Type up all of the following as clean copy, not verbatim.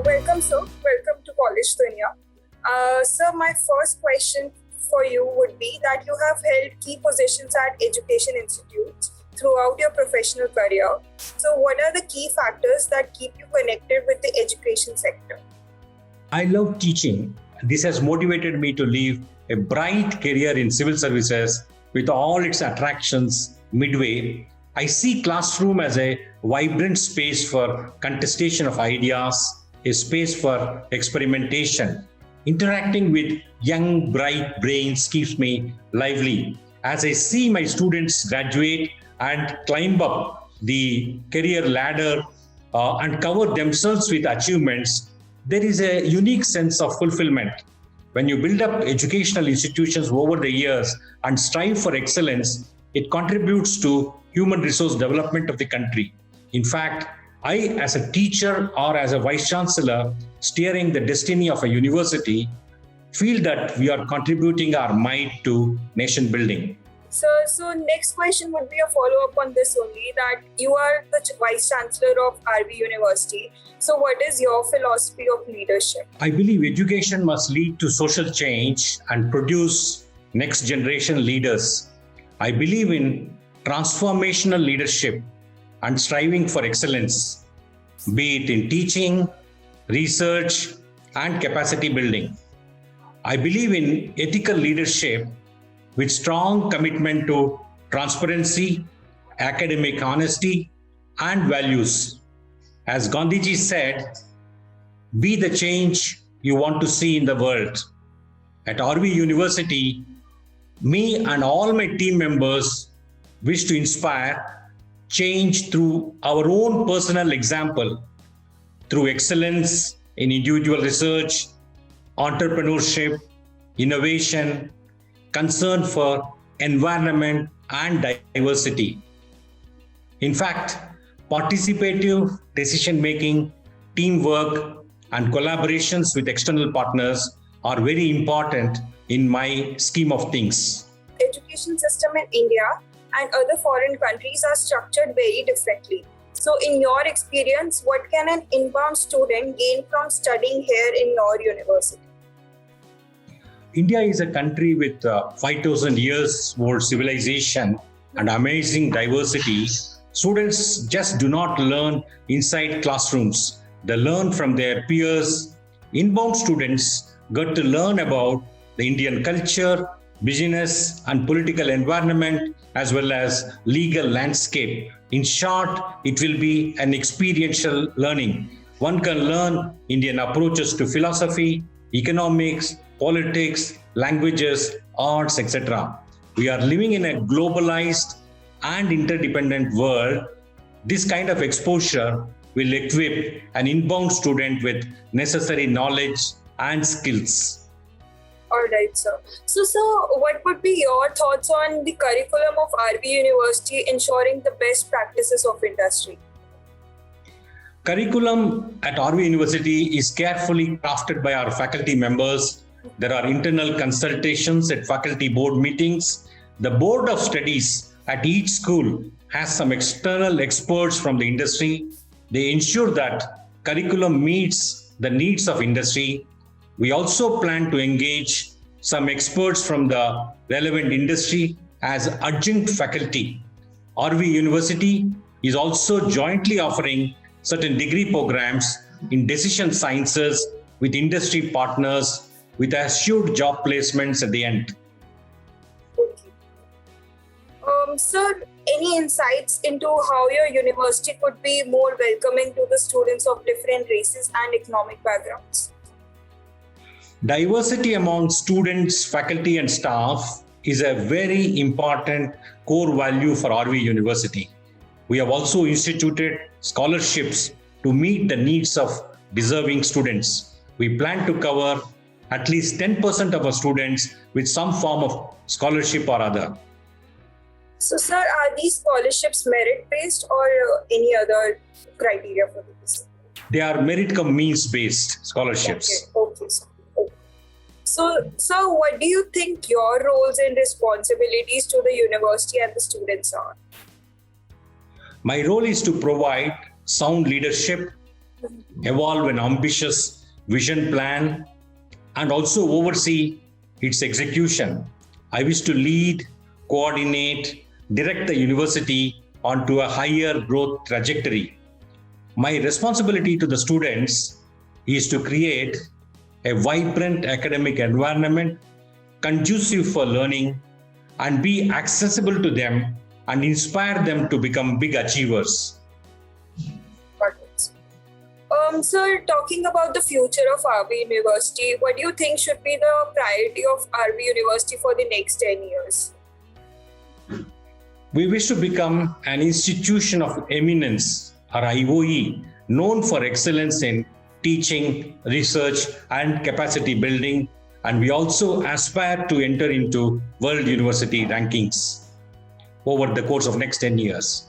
Welcome, sir. Welcome to College Dunya. Sir, my first question for you would be that you have held key positions at education institutes throughout your professional career. So, what are the key factors that keep you connected with the education sector? I love teaching. This has motivated me to live a bright career in civil services with all its attractions midway. I see classroom as a vibrant space for contestation of ideas, a space for experimentation. Interacting with young, bright brains keeps me lively. As I see my students graduate and climb up the career ladder and cover themselves with achievements, there is a unique sense of fulfillment. When you build up educational institutions over the years and strive for excellence, it contributes to human resource development of the country. In fact, I, as a teacher or as a vice chancellor steering the destiny of a university, feel that we are contributing our might to nation building. So next question would be a follow-up on this only, that you are the Vice Chancellor of RV University. So what is your philosophy of leadership? I believe education must lead to social change and produce next generation leaders. I believe in transformational leadership and striving for excellence, be it in teaching, research, and capacity building. I believe in ethical leadership with strong commitment to transparency, academic honesty, and values. As Gandhiji said, be the change you want to see in the world. At RV University, me and all my team members wish to inspire change through our own personal example, through excellence in individual research, entrepreneurship, innovation, concern for environment and diversity. In fact, participative decision-making, teamwork, and collaborations with external partners are very important in my scheme of things. Education system in India and other foreign countries are structured very differently. So in your experience, what can an inbound student gain from studying here in your university? India is a country with 5,000 years old civilization and amazing diversity. Students just do not learn inside classrooms. They learn from their peers. Inbound students get to learn about the Indian culture, business and political environment, as well as legal landscape. In short, it will be an experiential learning. One can learn Indian approaches to philosophy, economics, politics, languages, arts, etc. We are living in a globalized and interdependent world. This kind of exposure will equip an inbound student with necessary knowledge and skills. All right, sir. So, what would be your thoughts on the curriculum of RV University ensuring the best practices of industry? Curriculum at RV University is carefully crafted by our faculty members. There are internal consultations at faculty board meetings. The board of studies at each school has some external experts from the industry. They ensure that curriculum meets the needs of industry. We also plan to engage some experts from the relevant industry as adjunct faculty. RV University is also jointly offering certain degree programs in decision sciences with industry partners with assured job placements at the end. Okay. Sir, any insights into how your university could be more welcoming to the students of different races and economic backgrounds? Diversity among students, faculty, and staff is a very important core value for RV University. We have also instituted scholarships to meet the needs of deserving students. We plan to cover at least 10% of our students with some form of scholarship or other. So, sir, are these scholarships merit-based or any other criteria for this? They are merit cum means based scholarships. Okay, sir. So, sir, what do you think your roles and responsibilities to the university and the students are? My role is to provide sound leadership, evolve an ambitious vision plan, and also oversee its execution. I wish to lead, coordinate, direct the university onto a higher growth trajectory. My responsibility to the students is to create a vibrant academic environment conducive for learning and be accessible to them and inspire them to become big achievers. Got it. Sir, talking about the future of RV University, what do you think should be the priority of RV University for the next 10 years? We wish to become an institution of eminence, or IOE, known for excellence in teaching, research, and capacity building. And we also aspire to enter into world university rankings over the course of next 10 years.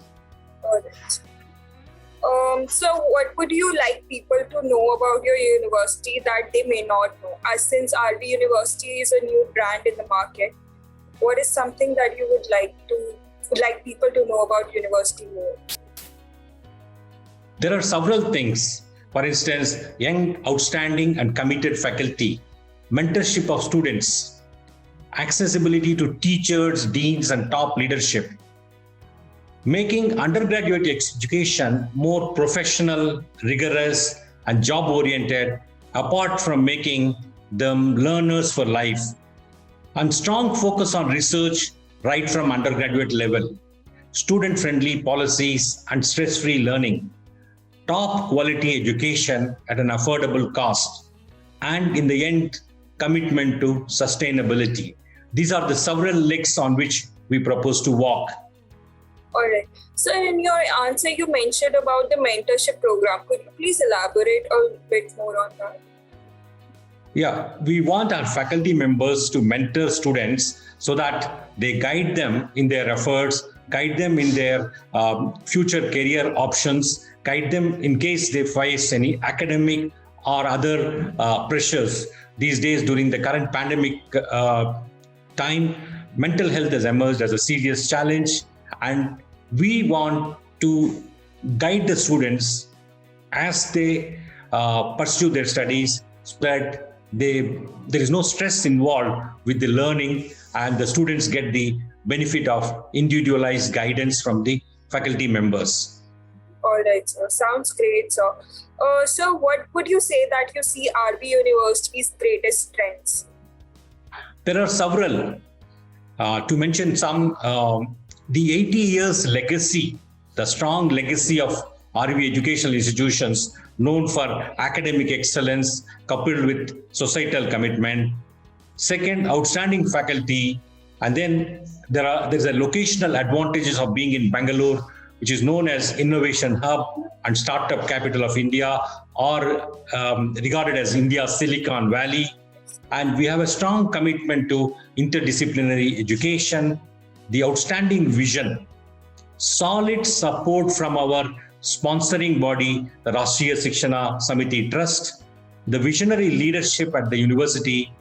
Got it. So what would you like people to know about your university that they may not know? As since RV University is a new brand in the market, what is something that you would like people to know about university more? There are several things. For instance, young, outstanding, and committed faculty, mentorship of students, accessibility to teachers, deans, and top leadership, making undergraduate education more professional, rigorous, and job-oriented, apart from making them learners for life, and strong focus on research right from undergraduate level, student-friendly policies and stress-free learning, top quality education at an affordable cost, and in the end, commitment to sustainability. These are the several legs on which we propose to walk. All right. So in your answer, you mentioned about the mentorship program. Could you please elaborate a bit more on that? Yeah, we want our faculty members to mentor students so that they guide them in their efforts, guide them in their future career options, guide them in case they face any academic or other pressures. These days, during the current pandemic time, mental health has emerged as a serious challenge, and we want to guide the students as they pursue their studies so that there is no stress involved with the learning, and the students get the benefit of individualized guidance from the faculty members. All right, sir. Sounds great, sir. So what would you say that you see RV University's greatest strengths? There are several. To mention some, the 80 years legacy, the strong legacy of RV educational institutions known for academic excellence coupled with societal commitment. Second, outstanding faculty. And then there's a locational advantages of being in Bangalore, which is known as Innovation Hub and Startup Capital of India, or regarded as India's Silicon Valley. And we have a strong commitment to interdisciplinary education, the outstanding vision, solid support from our sponsoring body, the Rashtriya Shikshana Samiti Trust, the visionary leadership at the university,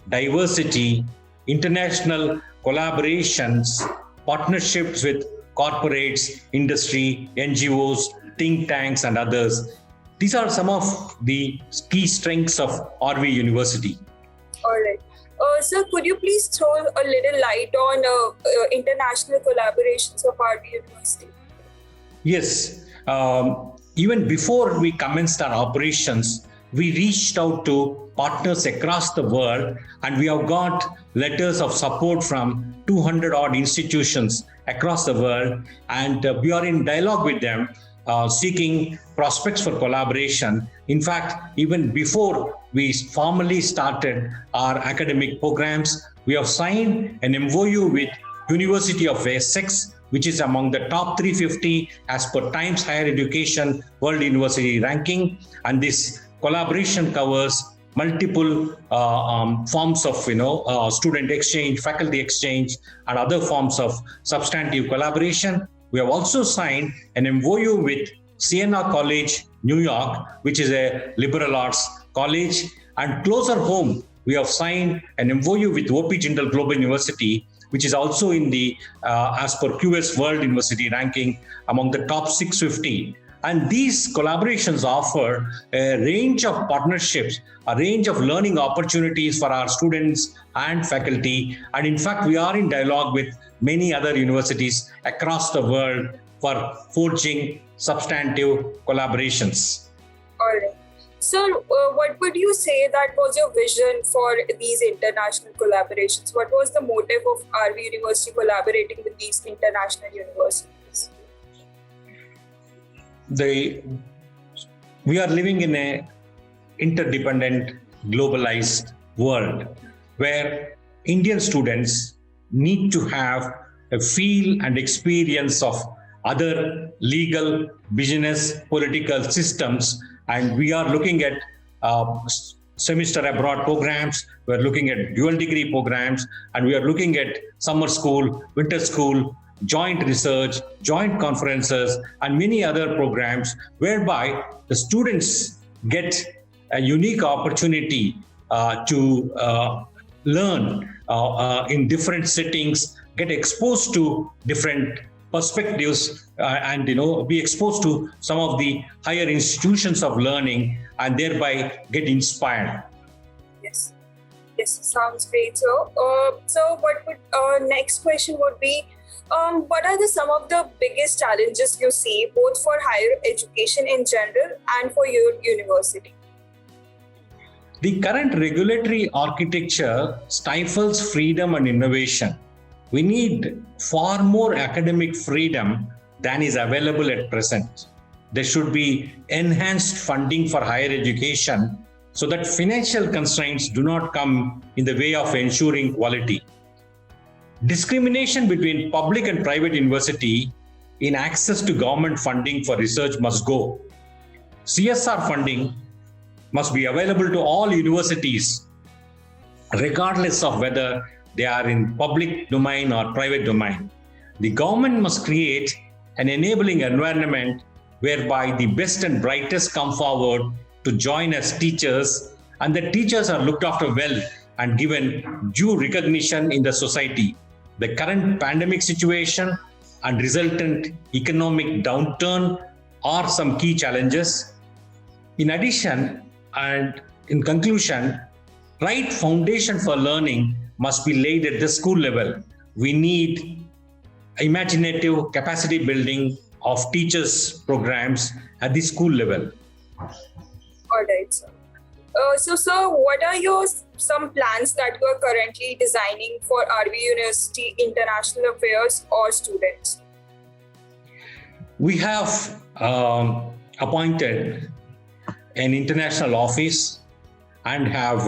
diversity, international collaborations, partnerships with corporates, industry, NGOs, think tanks, and others. These are some of the key strengths of RV University. All right. Sir, could you please throw a little light on international collaborations of RV University? Yes. Even before we commenced our operations, we reached out to partners across the world, and we have got letters of support from 200 odd institutions across the world, and we are in dialogue with them, seeking prospects for collaboration. In fact, even before we formally started our academic programs, we have signed an MOU with University of Essex, which is among the top 350 as per Times Higher Education World University Ranking. And this collaboration covers multiple forms of student exchange, faculty exchange, and other forms of substantive collaboration. We have also signed an MOU with Siena College, New York, which is a liberal arts college. And closer home, we have signed an MOU with OP Jindal Global University, which is also in the, as per QS World University Ranking, among the top 650. And these collaborations offer a range of partnerships, a range of learning opportunities for our students and faculty. And in fact, we are in dialogue with many other universities across the world for forging substantive collaborations. All right. So, what would you say that was your vision for these international collaborations? What was the motive of RV University collaborating with these international universities? We are living in an interdependent, globalized world where Indian students need to have a feel and experience of other legal, business, political systems. And we are looking at semester abroad programs, we're looking at dual degree programs, and we are looking at summer school, winter school, joint research, joint conferences, and many other programs whereby the students get a unique opportunity to learn in different settings, get exposed to different perspectives, and be exposed to some of the higher institutions of learning, and thereby get inspired. Yes, sounds great. So what would next question would be? What are some of the biggest challenges you see both for higher education in general and for your university? The current regulatory architecture stifles freedom and innovation. We need far more academic freedom than is available at present. There should be enhanced funding for higher education so that financial constraints do not come in the way of ensuring quality. Discrimination between public and private university in access to government funding for research must go. CSR funding must be available to all universities, regardless of whether they are in public domain or private domain. The government must create an enabling environment whereby the best and brightest come forward to join as teachers, and the teachers are looked after well and given due recognition in the society. The current pandemic situation and resultant economic downturn are some key challenges. In addition, and in conclusion, right foundation for learning must be laid at the school level. We need imaginative capacity building of teachers' programs at the school level. All right, sir. So, what are some plans that you are currently designing for RV University International Affairs or students? We have appointed an international office and have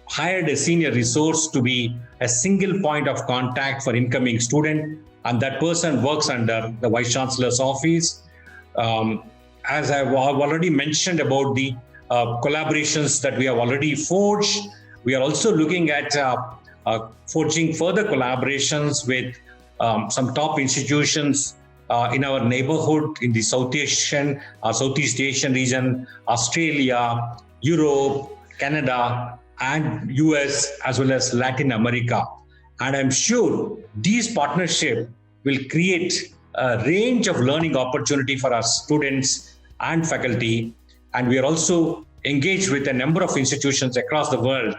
hired a senior resource to be a single point of contact for incoming student, and that person works under the Vice Chancellor's office. As I've already mentioned about the collaborations that we have already forged, we are also looking at forging further collaborations with some top institutions in our neighborhood in the Southeast Asian region, Australia, Europe, Canada, and US, as well as Latin America. And I'm sure these partnerships will create a range of learning opportunity for our students and faculty. And we are also engaged with a number of institutions across the world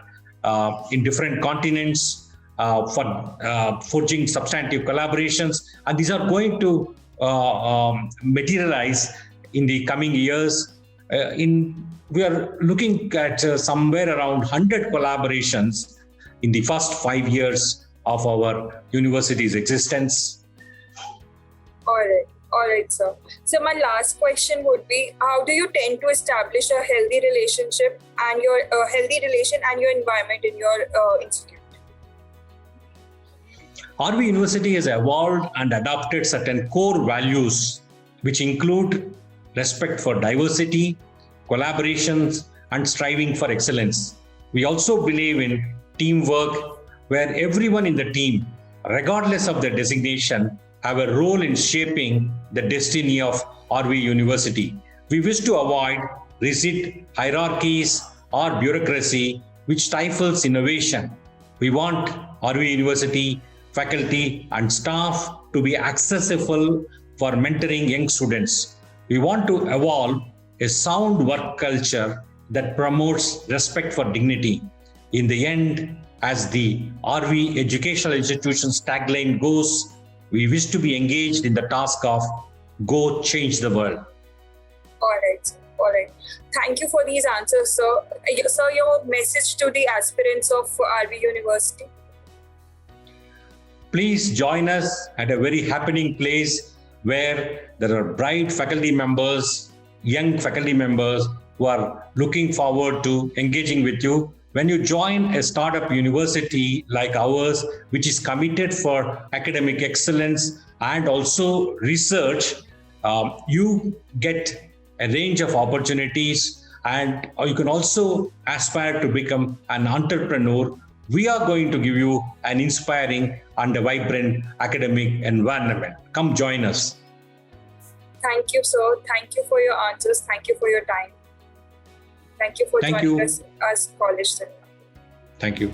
in different continents for forging substantive collaborations. And these are going to materialize in the coming years. We are looking at somewhere around 100 collaborations in the first 5 years of our university's existence. All right, sir. So my last question would be: how do you tend to establish a healthy relationship and your environment in your institute? RV University has evolved and adopted certain core values, which include respect for diversity, collaborations, and striving for excellence. We also believe in teamwork, where everyone in the team, regardless of their designation, have a role in shaping the destiny of RV University. We wish to avoid rigid hierarchies or bureaucracy which stifles innovation. We want RV University faculty and staff to be accessible for mentoring young students. We want to evolve a sound work culture that promotes respect for dignity. In the end, as the RV Educational Institution's tagline goes, we wish to be engaged in the task of go change the world. All right, sir. All right. Thank you for these answers, sir. Sir, your message to the aspirants of RV University. Please join us at a very happening place where there are bright faculty members, young faculty members who are looking forward to engaging with you. When you join a startup university like ours, which is committed for academic excellence and also research, you get a range of opportunities, and you can also aspire to become an entrepreneur. We are going to give you an inspiring and a vibrant academic environment. Come join us. Thank you, sir. Thank you for your answers. Thank you for your time. Thank you for joining us as College Cinema. Thank you.